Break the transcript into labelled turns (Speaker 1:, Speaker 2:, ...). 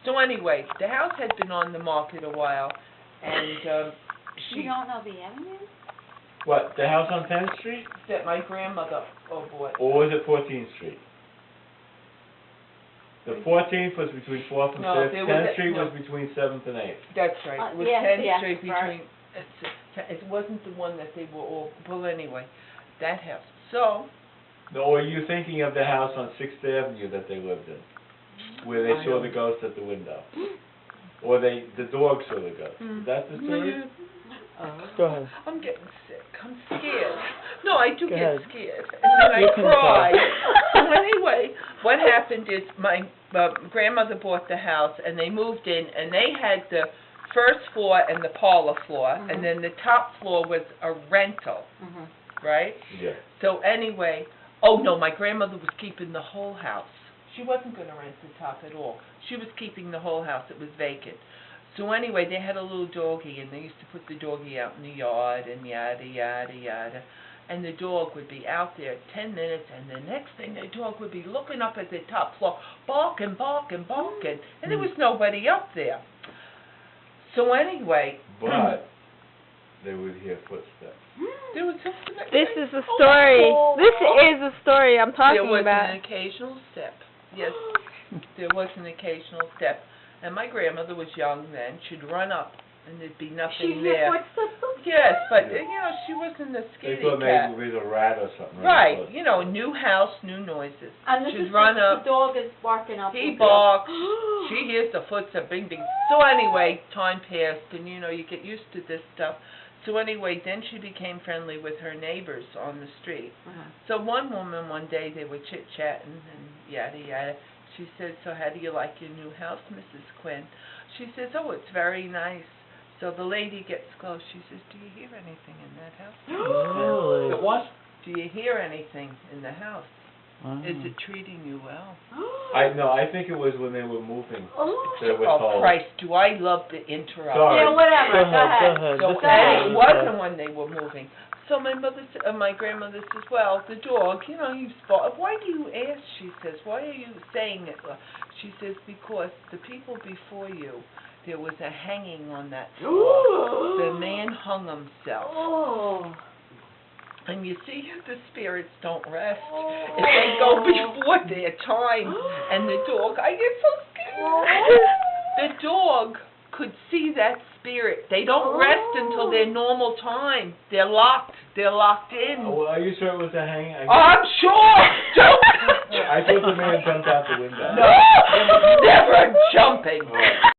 Speaker 1: So anyway, the house had been on the market a while, and
Speaker 2: You don't know the avenue?
Speaker 3: What, the house on 10th Street?
Speaker 1: that my grandmother bought.
Speaker 3: Or was it 14th Street? The 14th was between 4th and
Speaker 1: No,
Speaker 3: 5th,
Speaker 1: there was
Speaker 3: 10th
Speaker 1: a-
Speaker 3: Street
Speaker 1: no.
Speaker 3: was between 7th and 8th.
Speaker 1: That's right. It was
Speaker 2: yes,
Speaker 1: 10th
Speaker 2: yes,
Speaker 1: Street
Speaker 2: right.
Speaker 1: between. It wasn't the one that they were all. Well, anyway, that house. So.
Speaker 3: No, or are you thinking of the house on 6th Avenue that they lived in? Where they
Speaker 1: I
Speaker 3: saw
Speaker 1: don't-
Speaker 3: the ghost at the window? Or the dog saw the ghost? Is that the story?
Speaker 4: Go ahead.
Speaker 1: I'm getting sick. I'm scared. No, I do
Speaker 4: Go
Speaker 1: get
Speaker 4: ahead.
Speaker 1: scared, and then
Speaker 4: You
Speaker 1: I
Speaker 4: can
Speaker 1: cry.
Speaker 4: tell.
Speaker 1: So anyway, what happened is my grandmother bought the house, and they moved in, and they had the first floor and the parlor floor,
Speaker 2: Mhm.
Speaker 1: and then the top floor was a rental, right?
Speaker 3: Yeah.
Speaker 1: So anyway, oh no, my grandmother was keeping the whole house. She wasn't going to rent the top at all. She was keeping the whole house. It was vacant. So anyway, they had a little doggie, and they used to put the doggie out in the yard, and yada, yada, yada. And the dog would be out there 10 minutes, and the next thing, the dog would be looking up at the top floor, barking, barking, barking, and there was nobody up there. So anyway,
Speaker 3: But they would hear footsteps.
Speaker 1: there was something that
Speaker 5: This is the story. This is the story I'm
Speaker 1: there
Speaker 5: talking
Speaker 1: was
Speaker 5: about.
Speaker 1: an occasional step. Yes, there was an occasional step. And my grandmother was young then. She'd run up, and there'd be nothing there. Yes, but you know, she wasn't a
Speaker 3: They
Speaker 1: scaredy
Speaker 3: thought
Speaker 1: cat.
Speaker 3: maybe it was a rat or something.
Speaker 1: Right, you know, new house, new noises.
Speaker 2: And this
Speaker 1: She'd
Speaker 2: is
Speaker 1: run
Speaker 2: the
Speaker 1: up.
Speaker 2: dog is barking up.
Speaker 1: He
Speaker 2: the
Speaker 1: barks. She hears the footsteps, bing, bing. So anyway, time passed, and you know, you get used to this stuff. So anyway, then she became friendly with her neighbors on the street. So one woman, one day, they were chit-chatting and yada, yada. She said, so how do you like your new house, Mrs. Quinn? She says, oh, it's very nice. So the lady gets close. She says, do you hear anything in that house?
Speaker 4: Really?
Speaker 3: What?
Speaker 1: Do you hear anything in the house?
Speaker 4: Wow.
Speaker 1: Is it treating you well?
Speaker 3: I think it was when they were moving that it was
Speaker 1: Oh,
Speaker 3: told.
Speaker 1: Christ, do I love to interrupt.
Speaker 3: Sorry.
Speaker 2: Yeah, whatever.
Speaker 4: Go ahead, go ahead.
Speaker 1: So
Speaker 4: This is
Speaker 1: and it
Speaker 4: what
Speaker 1: wasn't when they were moving. So my my grandmother says, well, the dog, you know, you spot. Why do you ask? She says, why are you saying it? She says, because the people before you, there was a hanging on that floor. The man hung himself.
Speaker 2: Oh.
Speaker 1: And you see, the spirits don't rest. If they go before their time, and the dog, I get so scared. The dog could see that spirit. They don't rest until their normal time. They're locked. They're locked in.
Speaker 3: Oh, well, are you sure it was a hanging?
Speaker 1: I'm sure. Don't.
Speaker 3: I thought the man jumped out the window.
Speaker 1: No, there was never jumping.
Speaker 3: Oh.